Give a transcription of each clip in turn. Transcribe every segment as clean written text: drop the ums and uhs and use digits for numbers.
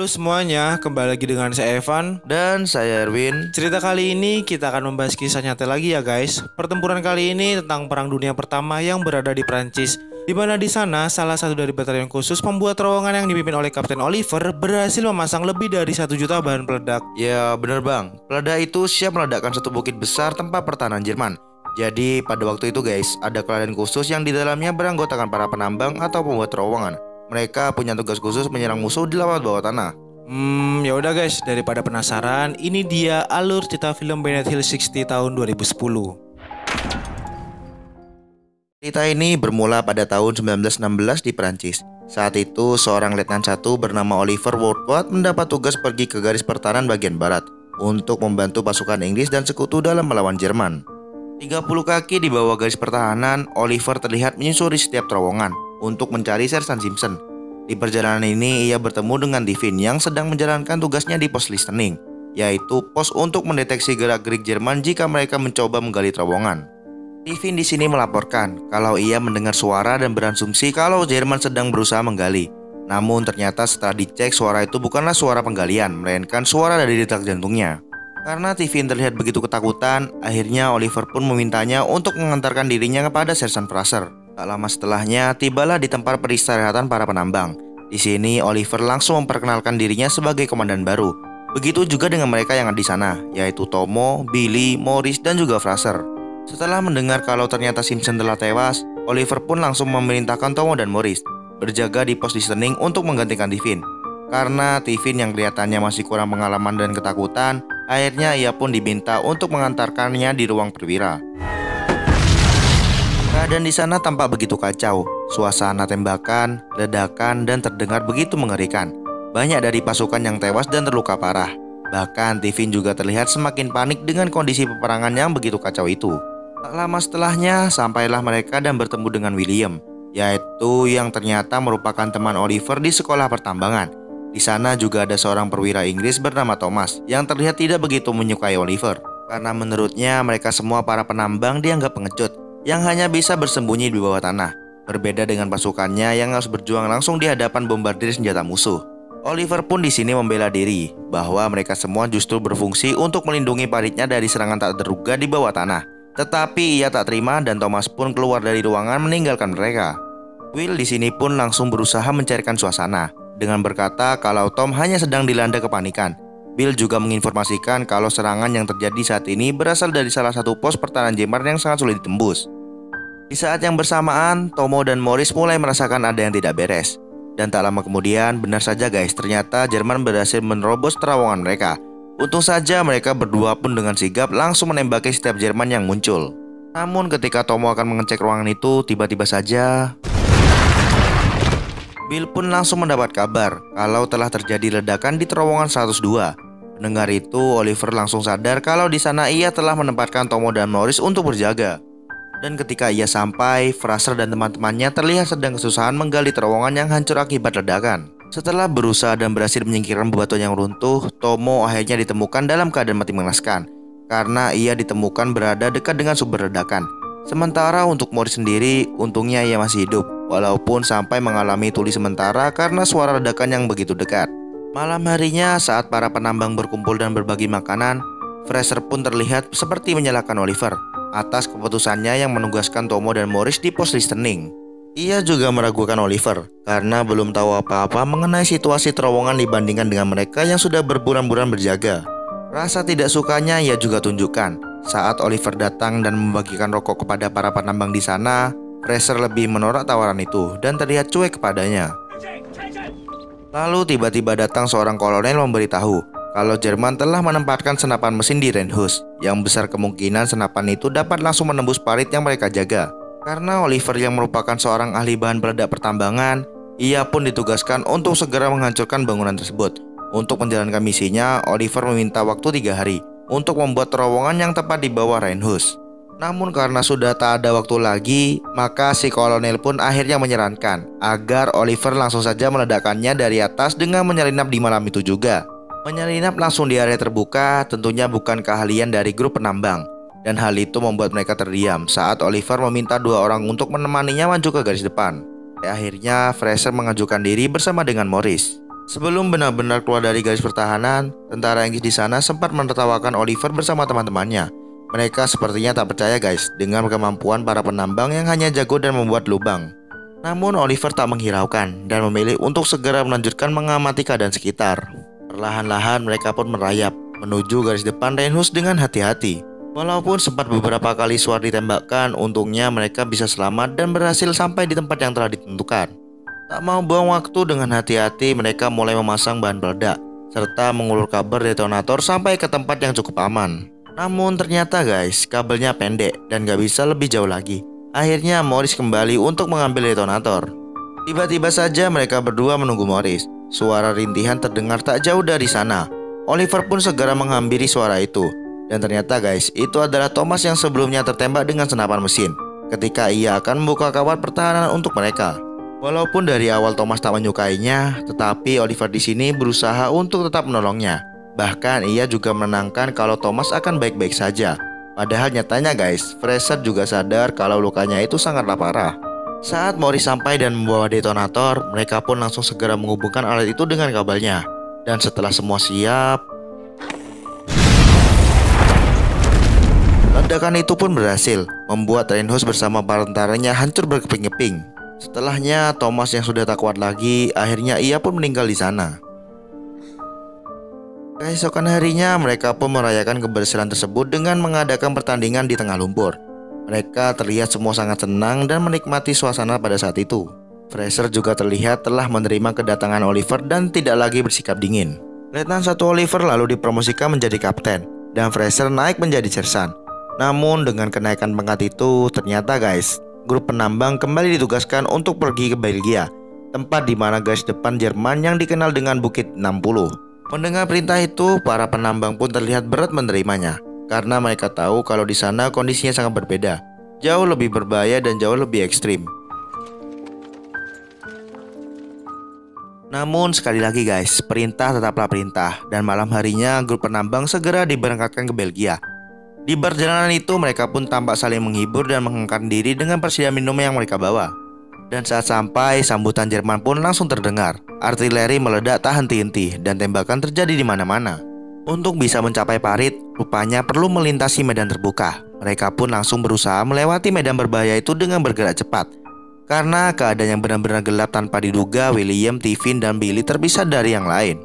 Halo semuanya, kembali lagi dengan saya Evan. Dan saya Erwin. Cerita kali ini kita akan membahas kisah nyata lagi ya guys. Pertempuran kali ini tentang Perang Dunia Pertama yang berada di Prancis. Di mana di sana salah satu dari batalion khusus pembuat terowongan yang dipimpin oleh Kapten Oliver berhasil memasang lebih dari 1 juta bahan peledak. Ya bener bang, peledak itu siap meledakkan satu bukit besar tempat pertahanan Jerman. Jadi pada waktu itu guys, ada kelalaian khusus yang di dalamnya beranggotakan para penambang atau pembuat terowongan. Mereka punya tugas khusus menyerang musuh di laut bawah tanah. Ya udah guys, daripada penasaran, ini dia alur cerita film Bennett Hill 60 tahun 2010. Cerita ini bermula pada tahun 1916 di Prancis. Saat itu, seorang letnan satu bernama Oliver Wordsworth mendapat tugas pergi ke garis pertahanan bagian barat untuk membantu pasukan Inggris dan sekutu dalam melawan Jerman. 30 kaki di bawah garis pertahanan, Oliver terlihat menyusuri setiap terowongan untuk mencari Sersan Simpson. Di perjalanan ini, ia bertemu dengan Divin yang sedang menjalankan tugasnya di pos listening, yaitu pos untuk mendeteksi gerak-gerik Jerman jika mereka mencoba menggali terowongan. Divin di sini melaporkan kalau ia mendengar suara dan berasumsi kalau Jerman sedang berusaha menggali. Namun ternyata setelah dicek suara itu bukanlah suara penggalian, melainkan suara dari detak jantungnya. Karena Divin terlihat begitu ketakutan, akhirnya Oliver pun memintanya untuk mengantarkan dirinya kepada Sersan Fraser. Tak lama setelahnya, tibalah di tempat peristirahatan para penambang. Di sini Oliver langsung memperkenalkan dirinya sebagai komandan baru. Begitu juga dengan mereka yang ada di sana, yaitu Tomo, Billy, Morris, dan juga Fraser. Setelah mendengar kalau ternyata Simpson telah tewas, Oliver pun langsung memerintahkan Tomo dan Morris berjaga di pos listening untuk menggantikan Divin. Karena Divin yang kelihatannya masih kurang pengalaman dan ketakutan, akhirnya ia pun diminta untuk mengantarkannya di ruang perwira. Keadaan di sana tampak begitu kacau. Suasana tembakan, ledakan, dan terdengar begitu mengerikan. Banyak dari pasukan yang tewas dan terluka parah. Bahkan Divin juga terlihat semakin panik dengan kondisi peperangan yang begitu kacau itu. Tak lama setelahnya, sampailah mereka dan bertemu dengan William, yaitu yang ternyata merupakan teman Oliver di sekolah pertambangan. Di sana juga ada seorang perwira Inggris bernama Thomas yang terlihat tidak begitu menyukai Oliver. Karena menurutnya mereka semua para penambang dianggap pengecut yang hanya bisa bersembunyi di bawah tanah. Berbeda dengan pasukannya yang harus berjuang langsung di hadapan bombardir senjata musuh. Oliver pun di sini membela diri bahwa mereka semua justru berfungsi untuk melindungi paritnya dari serangan tak terduga di bawah tanah. Tetapi ia tak terima dan Thomas pun keluar dari ruangan meninggalkan mereka. Will di sini pun langsung berusaha mencairkan suasana dengan berkata kalau Tom hanya sedang dilanda kepanikan. Bill juga menginformasikan kalau serangan yang terjadi saat ini berasal dari salah satu pos pertahanan Jerman yang sangat sulit ditembus. Di saat yang bersamaan, Tomo dan Morris mulai merasakan ada yang tidak beres. Dan tak lama kemudian, benar saja guys, ternyata Jerman berhasil menerobos terowongan mereka. Untung saja mereka berdua pun dengan sigap langsung menembaki setiap Jerman yang muncul. Namun ketika Tomo akan mengecek ruangan itu, tiba-tiba saja Bill pun langsung mendapat kabar kalau telah terjadi ledakan di terowongan 102. Mendengar itu, Oliver langsung sadar kalau di sana ia telah menempatkan Tomo dan Morris untuk berjaga. Dan ketika ia sampai, Fraser dan teman-temannya terlihat sedang kesusahan menggali terowongan yang hancur akibat ledakan. Setelah berusaha dan berhasil menyingkirkan bebatuan yang runtuh, Tomo akhirnya ditemukan dalam keadaan mati mengenaskan karena ia ditemukan berada dekat dengan sumber ledakan. Sementara untuk Morris sendiri, untungnya ia masih hidup, walaupun sampai mengalami tuli sementara karena suara ledakan yang begitu dekat. Malam harinya saat para penambang berkumpul dan berbagi makanan, Fraser pun terlihat seperti menyalahkan Oliver atas keputusannya yang menugaskan Tomo dan Morris di pos listening. Ia juga meragukan Oliver karena belum tahu apa-apa mengenai situasi terowongan dibandingkan dengan mereka yang sudah berbulan-bulan berjaga. Rasa tidak sukanya ia juga tunjukkan saat Oliver datang dan membagikan rokok kepada para penambang di sana. Fraser lebih menolak tawaran itu dan terlihat cuek kepadanya. Lalu tiba-tiba datang seorang kolonel memberitahu kalau Jerman telah menempatkan senapan mesin di Rheinhus, yang besar kemungkinan senapan itu dapat langsung menembus parit yang mereka jaga. Karena Oliver yang merupakan seorang ahli bahan peledak pertambangan, ia pun ditugaskan untuk segera menghancurkan bangunan tersebut. Untuk menjalankan misinya, Oliver meminta waktu 3 hari untuk membuat terowongan yang tepat di bawah Rheinhus. Namun karena sudah tak ada waktu lagi, maka si kolonel pun akhirnya menyarankan agar Oliver langsung saja meledakkannya dari atas dengan menyelinap di malam itu juga. Menyelinap langsung di area terbuka tentunya bukan keahlian dari grup penambang. Dan hal itu membuat mereka terdiam saat Oliver meminta 2 orang untuk menemaninya maju ke garis depan. Akhirnya Fraser mengajukan diri bersama dengan Morris. Sebelum benar-benar keluar dari garis pertahanan, tentara Inggris di sana sempat menertawakan Oliver bersama teman-temannya. Mereka sepertinya tak percaya guys dengan kemampuan para penambang yang hanya jago dan membuat lubang. Namun Oliver tak menghiraukan dan memilih untuk segera melanjutkan mengamati keadaan sekitar. Perlahan-lahan mereka pun merayap menuju garis depan Reinhus dengan hati-hati. Walaupun sempat beberapa kali suar ditembakkan, untungnya mereka bisa selamat dan berhasil sampai di tempat yang telah ditentukan. Tak mau buang waktu, dengan hati-hati mereka mulai memasang bahan peledak serta mengulur kabel detonator sampai ke tempat yang cukup aman. Namun ternyata guys, kabelnya pendek dan gak bisa lebih jauh lagi. Akhirnya Morris kembali untuk mengambil detonator. Tiba-tiba saja mereka berdua menunggu Morris. Suara rintihan terdengar tak jauh dari sana. Oliver pun segera menghampiri suara itu. Dan ternyata guys, itu adalah Thomas yang sebelumnya tertembak dengan senapan mesin ketika ia akan membuka kawat pertahanan untuk mereka. Walaupun dari awal Thomas tak menyukainya, tetapi Oliver di sini berusaha untuk tetap menolongnya. Bahkan ia juga menenangkan kalau Thomas akan baik-baik saja. Padahal nyatanya guys, Fraser juga sadar kalau lukanya itu sangatlah parah. Saat Morris sampai dan membawa detonator, mereka pun langsung segera menghubungkan alat itu dengan kabelnya. Dan setelah semua siap, ledakan itu pun berhasil membuat Reinhus bersama para tentaranya hancur berkeping-keping. Setelahnya, Thomas yang sudah tak kuat lagi, akhirnya ia pun meninggal di sana. Keesokan harinya, mereka pun merayakan keberhasilan tersebut dengan mengadakan pertandingan di tengah lumpur. Mereka terlihat semua sangat senang dan menikmati suasana pada saat itu. Fraser juga terlihat telah menerima kedatangan Oliver dan tidak lagi bersikap dingin. Letnan 1 Oliver lalu dipromosikan menjadi kapten, dan Fraser naik menjadi sersan. Namun dengan kenaikan pangkat itu, ternyata guys, grup penambang kembali ditugaskan untuk pergi ke Belgia, tempat di mana garis depan Jerman yang dikenal dengan Bukit 60. Mendengar perintah itu, para penambang pun terlihat berat menerimanya, karena mereka tahu kalau di sana kondisinya sangat berbeda, jauh lebih berbahaya dan jauh lebih ekstrim. Namun sekali lagi guys, perintah tetaplah perintah, dan malam harinya grup penambang segera diberangkatkan ke Belgia. Di perjalanan itu mereka pun tampak saling menghibur dan mengangkat diri dengan persediaan minum yang mereka bawa. Dan saat sampai, sambutan Jerman pun langsung terdengar. Artileri meledak tak henti-henti dan tembakan terjadi di mana-mana. Untuk bisa mencapai parit, rupanya perlu melintasi medan terbuka. Mereka pun langsung berusaha melewati medan berbahaya itu dengan bergerak cepat. Karena keadaan yang benar-benar gelap tanpa diduga, William, Tiffin, dan Billy terpisah dari yang lain.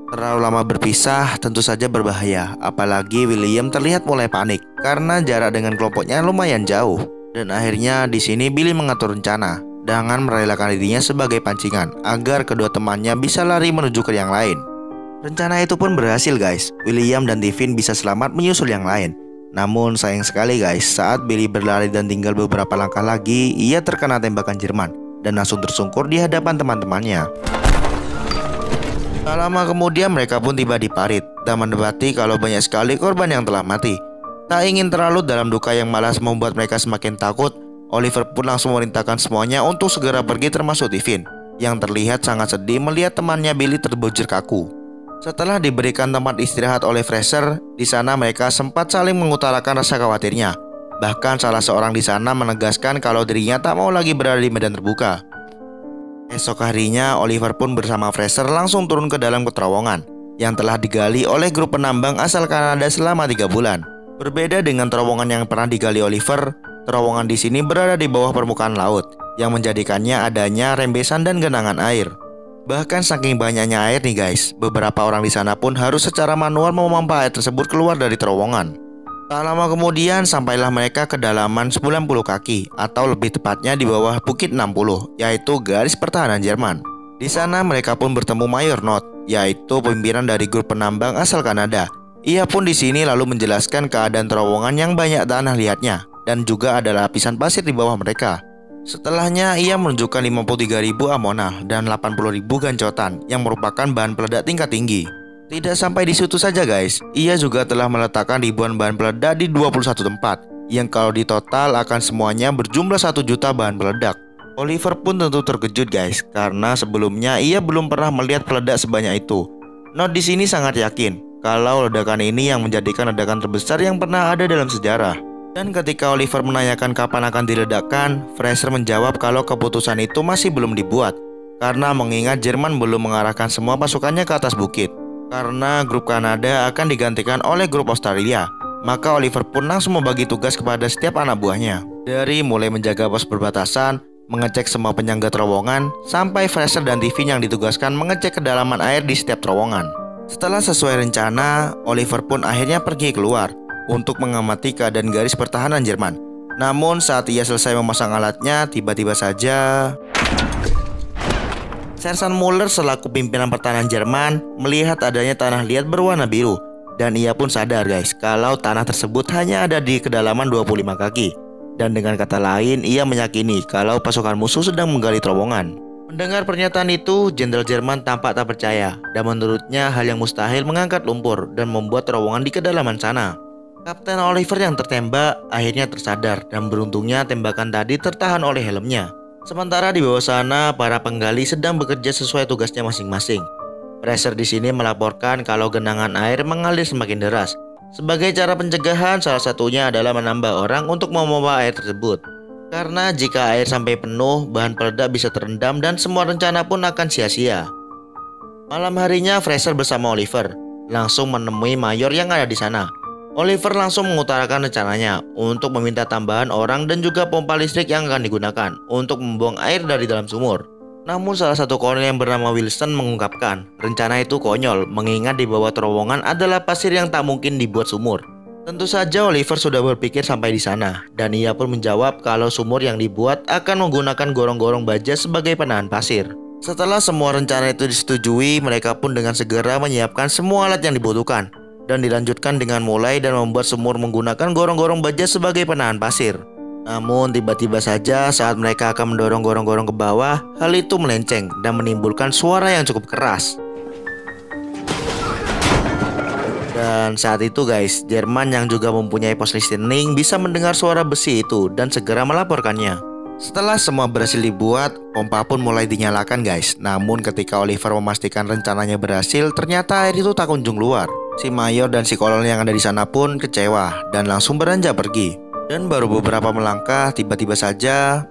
Terlalu lama berpisah tentu saja berbahaya, apalagi William terlihat mulai panik karena jarak dengan kelompoknya lumayan jauh. Dan akhirnya di sini Billy mengatur rencana dengan merelakan dirinya sebagai pancingan agar kedua temannya bisa lari menuju ke yang lain. Rencana itu pun berhasil guys. William dan Tiffin bisa selamat menyusul yang lain. Namun sayang sekali guys, saat Billy berlari dan tinggal beberapa langkah lagi, ia terkena tembakan Jerman dan langsung tersungkur di hadapan teman-temannya. Tak lama kemudian mereka pun tiba di parit dan mendapati kalau banyak sekali korban yang telah mati. Tak ingin terlalu dalam duka yang malas membuat mereka semakin takut, Oliver pun langsung memerintahkan semuanya untuk segera pergi termasuk Tiffin, yang terlihat sangat sedih melihat temannya Billy terbujur kaku. Setelah diberikan tempat istirahat oleh Fraser, di sana mereka sempat saling mengutarakan rasa khawatirnya. Bahkan salah seorang di sana menegaskan kalau dirinya tak mau lagi berada di medan terbuka. Esok harinya, Oliver pun bersama Fraser langsung turun ke dalam terowongan yang telah digali oleh grup penambang asal Kanada selama 3 bulan. Berbeda dengan terowongan yang pernah digali Oliver, terowongan di sini berada di bawah permukaan laut, yang menjadikannya adanya rembesan dan genangan air. Bahkan saking banyaknya air nih guys, beberapa orang di sana pun harus secara manual memompa air tersebut keluar dari terowongan. Tak lama kemudian sampailah mereka ke kedalaman 90 kaki atau lebih tepatnya di bawah Bukit 60, yaitu garis pertahanan Jerman. Di sana mereka pun bertemu Mayor Not, yaitu pimpinan dari grup penambang asal Kanada. Ia pun di sini lalu menjelaskan keadaan terowongan yang banyak tanah liatnya dan juga ada lapisan pasir di bawah mereka. Setelahnya ia menunjukkan 53.000 amonal dan 80.000 gancotan yang merupakan bahan peledak tingkat tinggi. Tidak sampai di situ saja guys, ia juga telah meletakkan ribuan bahan peledak di 21 tempat, yang kalau ditotal akan semuanya berjumlah 1 juta bahan peledak. Oliver pun tentu terkejut guys, karena sebelumnya ia belum pernah melihat peledak sebanyak itu. Not di sini sangat yakin kalau ledakan ini yang menjadikan ledakan terbesar yang pernah ada dalam sejarah. Dan ketika Oliver menanyakan kapan akan diledakkan, Fraser menjawab kalau keputusan itu masih belum dibuat, karena mengingat Jerman belum mengarahkan semua pasukannya ke atas bukit. Karena grup Kanada akan digantikan oleh grup Australia, maka Oliver pun langsung membagi tugas kepada setiap anak buahnya. Dari mulai menjaga pos perbatasan, mengecek semua penyangga terowongan, sampai Fraser dan Tiffin yang ditugaskan mengecek kedalaman air di setiap terowongan. Setelah sesuai rencana, Oliver pun akhirnya pergi keluar untuk mengamati keadaan garis pertahanan Jerman. Namun saat ia selesai memasang alatnya, tiba-tiba saja Sersan Muller selaku pimpinan pertahanan Jerman melihat adanya tanah liat berwarna biru. Dan ia pun sadar guys, kalau tanah tersebut hanya ada di kedalaman 25 kaki. Dan dengan kata lain, ia meyakini kalau pasukan musuh sedang menggali terowongan. Mendengar pernyataan itu, Jenderal Jerman tampak tak percaya. Dan menurutnya hal yang mustahil mengangkat lumpur dan membuat terowongan di kedalaman sana. Kapten Oliver yang tertembak akhirnya tersadar dan beruntungnya tembakan tadi tertahan oleh helmnya. Sementara di bawah sana, para penggali sedang bekerja sesuai tugasnya masing-masing. Fraser di sini melaporkan kalau genangan air mengalir semakin deras. Sebagai cara pencegahan, salah satunya adalah menambah orang untuk memompa air tersebut. Karena jika air sampai penuh, bahan peledak bisa terendam dan semua rencana pun akan sia-sia. Malam harinya, Fraser bersama Oliver langsung menemui mayor yang ada di sana. Oliver langsung mengutarakan rencananya untuk meminta tambahan orang dan juga pompa listrik yang akan digunakan untuk membuang air dari dalam sumur. Namun salah satu kolonel yang bernama Wilson mengungkapkan rencana itu konyol mengingat di bawah terowongan adalah pasir yang tak mungkin dibuat sumur. Tentu saja Oliver sudah berpikir sampai di sana dan ia pun menjawab kalau sumur yang dibuat akan menggunakan gorong-gorong baja sebagai penahan pasir. Setelah semua rencana itu disetujui, mereka pun dengan segera menyiapkan semua alat yang dibutuhkan. Dan dilanjutkan dengan mulai dan membuat sumur menggunakan gorong-gorong baja sebagai penahan pasir. Namun tiba-tiba saja saat mereka akan mendorong gorong-gorong ke bawah, hal itu melenceng dan menimbulkan suara yang cukup keras. Dan saat itu guys, Jerman yang juga mempunyai pos listening bisa mendengar suara besi itu dan segera melaporkannya. Setelah semua berhasil dibuat, pompa pun mulai dinyalakan guys. Namun ketika Oliver memastikan rencananya berhasil, ternyata air itu tak kunjung keluar. Si mayor dan si kolonel yang ada di sana pun kecewa dan langsung beranjak pergi. Dan baru beberapa melangkah, tiba-tiba saja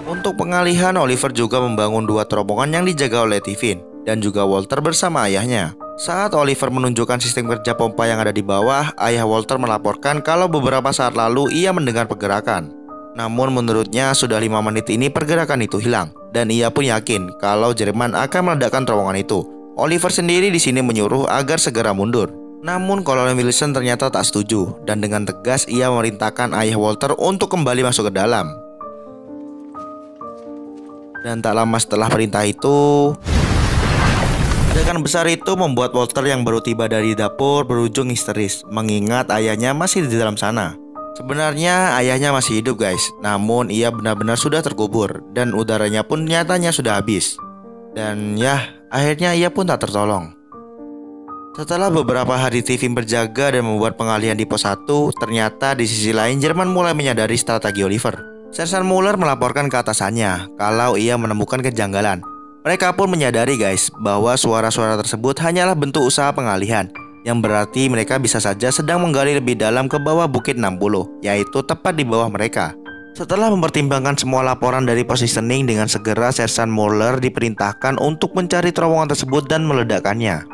untuk pengalihan, Oliver juga membangun dua terowongan yang dijaga oleh Tiffin dan juga Walter bersama ayahnya. Saat Oliver menunjukkan sistem kerja pompa yang ada di bawah, ayah Walter melaporkan kalau beberapa saat lalu ia mendengar pergerakan. Namun menurutnya sudah 5 menit ini pergerakan itu hilang. Dan ia pun yakin kalau Jerman akan meledakkan terowongan itu. Oliver sendiri di sini menyuruh agar segera mundur. Namun Kolonel Wilson ternyata tak setuju dan dengan tegas ia memerintahkan ayah Walter untuk kembali masuk ke dalam. Dan tak lama setelah perintah itu, ledakan besar itu membuat Walter yang baru tiba dari dapur berujung histeris mengingat ayahnya masih di dalam sana. Sebenarnya ayahnya masih hidup guys, namun ia benar-benar sudah terkubur dan udaranya pun nyatanya sudah habis. Dan ya, akhirnya ia pun tak tertolong. Setelah beberapa hari Tiffin berjaga dan membuat pengalihan di pos 1, ternyata di sisi lain Jerman mulai menyadari strategi Oliver. Sersan Muller melaporkan ke atasannya kalau ia menemukan kejanggalan. Mereka pun menyadari guys bahwa suara-suara tersebut hanyalah bentuk usaha pengalihan, yang berarti mereka bisa saja sedang menggali lebih dalam ke bawah Bukit 60, yaitu tepat di bawah mereka. Setelah mempertimbangkan semua laporan dari positioning, dengan segera Sersan Muller diperintahkan untuk mencari terowongan tersebut dan meledakkannya.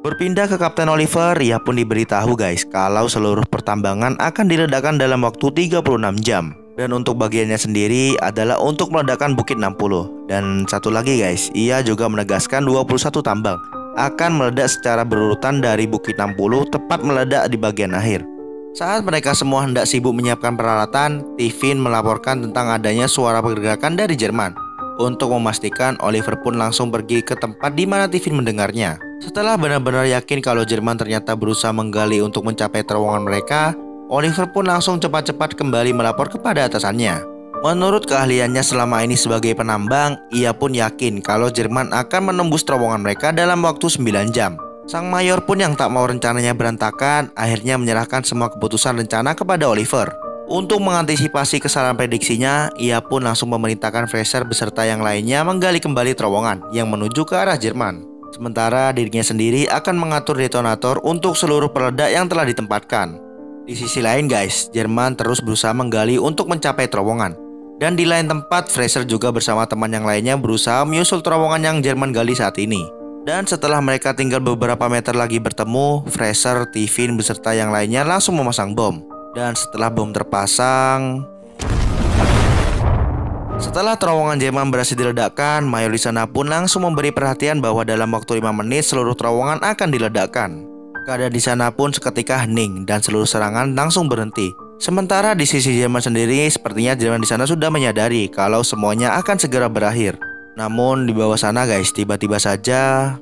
Berpindah ke Kapten Oliver, ia pun diberitahu guys kalau seluruh pertambangan akan diledakkan dalam waktu 36 jam. Dan untuk bagiannya sendiri adalah untuk meledakkan Bukit 60. Dan satu lagi guys, ia juga menegaskan 21 tambang akan meledak secara berurutan dari Bukit 60 tepat meledak di bagian akhir. Saat mereka semua hendak sibuk menyiapkan peralatan, Tiffin melaporkan tentang adanya suara pergerakan dari Jerman. Untuk memastikan, Oliver pun langsung pergi ke tempat di mana Tiffin mendengarnya. Setelah benar-benar yakin kalau Jerman ternyata berusaha menggali untuk mencapai terowongan mereka, Oliver pun langsung cepat-cepat kembali melapor kepada atasannya. Menurut keahliannya selama ini sebagai penambang, ia pun yakin kalau Jerman akan menembus terowongan mereka dalam waktu 9 jam. Sang mayor pun yang tak mau rencananya berantakan, akhirnya menyerahkan semua keputusan rencana kepada Oliver. Untuk mengantisipasi kesalahan prediksinya, ia pun langsung memerintahkan Fraser beserta yang lainnya menggali kembali terowongan yang menuju ke arah Jerman. Sementara dirinya sendiri akan mengatur detonator untuk seluruh peledak yang telah ditempatkan. Di sisi lain guys, Jerman terus berusaha menggali untuk mencapai terowongan. Dan di lain tempat, Fraser juga bersama teman yang lainnya berusaha menyusul terowongan yang Jerman gali saat ini. Dan setelah mereka tinggal beberapa meter lagi bertemu, Fraser, Tiffin beserta yang lainnya langsung memasang bom. Dan setelah bom terpasang, setelah terowongan Jerman berhasil diledakkan, mayor di sana pun langsung memberi perhatian bahwa dalam waktu 5 menit seluruh terowongan akan diledakkan. Keadaan di sana pun seketika hening dan seluruh serangan langsung berhenti. Sementara di sisi Jerman sendiri, sepertinya Jerman di sana sudah menyadari kalau semuanya akan segera berakhir. Namun di bawah sana guys, tiba-tiba saja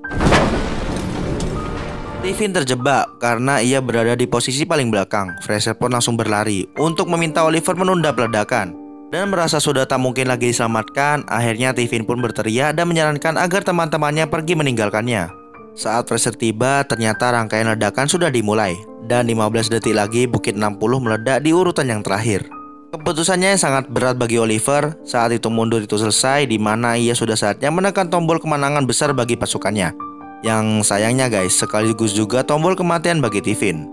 Tiffin terjebak karena ia berada di posisi paling belakang. Fraser pun langsung berlari untuk meminta Oliver menunda peledakan. Dan merasa sudah tak mungkin lagi diselamatkan, akhirnya Tiffin pun berteriak dan menyarankan agar teman-temannya pergi meninggalkannya. Saat Fraser tiba, ternyata rangkaian ledakan sudah dimulai. Dan 15 detik lagi Bukit 60 meledak di urutan yang terakhir. Keputusannya sangat berat bagi Oliver. Saat itu mundur itu selesai, di mana ia sudah saatnya menekan tombol kemenangan besar bagi pasukannya. Yang sayangnya guys, sekaligus juga tombol kematian bagi Tiffin.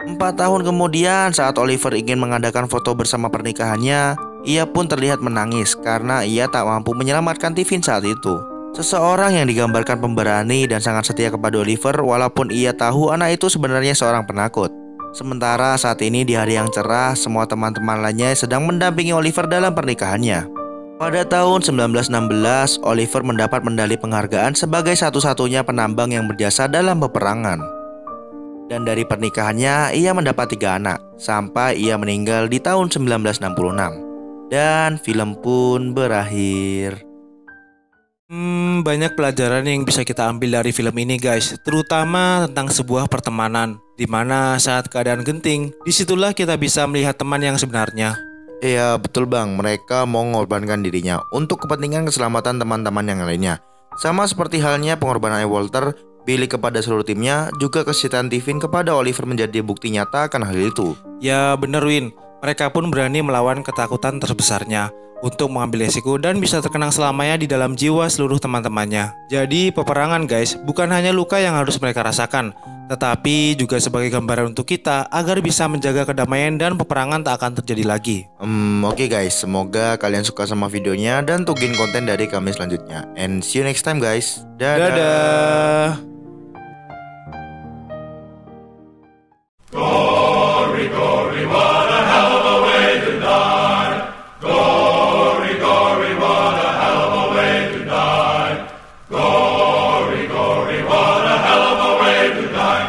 4 tahun kemudian, saat Oliver ingin mengadakan foto bersama pernikahannya, ia pun terlihat menangis karena ia tak mampu menyelamatkan Tiffin saat itu. Seseorang yang digambarkan pemberani dan sangat setia kepada Oliver walaupun ia tahu anak itu sebenarnya seorang penakut. Sementara saat ini di hari yang cerah, semua teman-teman lainnya sedang mendampingi Oliver dalam pernikahannya. Pada tahun 1916, Oliver mendapat medali penghargaan sebagai satu-satunya penambang yang berjasa dalam peperangan. Dan dari pernikahannya, ia mendapat 3 anak, sampai ia meninggal di tahun 1966. Dan film pun berakhir. Banyak pelajaran yang bisa kita ambil dari film ini guys, terutama tentang sebuah pertemanan, dimana saat keadaan genting, disitulah kita bisa melihat teman yang sebenarnya. Iya betul bang, mereka mau mengorbankan dirinya untuk kepentingan keselamatan teman-teman yang lainnya. Sama seperti halnya pengorbanan Walter, Billy kepada seluruh timnya, juga kesetiaan Tiffin kepada Oliver menjadi bukti nyata akan hal itu. Ya bener Win, mereka pun berani melawan ketakutan terbesarnya untuk mengambil resiko dan bisa terkenang selamanya di dalam jiwa seluruh teman-temannya. Jadi peperangan guys, bukan hanya luka yang harus mereka rasakan, tetapi juga sebagai gambaran untuk kita agar bisa menjaga kedamaian dan peperangan tak akan terjadi lagi. Oke guys, semoga kalian suka sama videonya dan tungguin konten dari kami selanjutnya. And see you next time guys. Dadah. Glory, glory, what a hell of a way to die. Glory, glory, what a hell of a way to die. Glory, glory, what a hell of a way to die.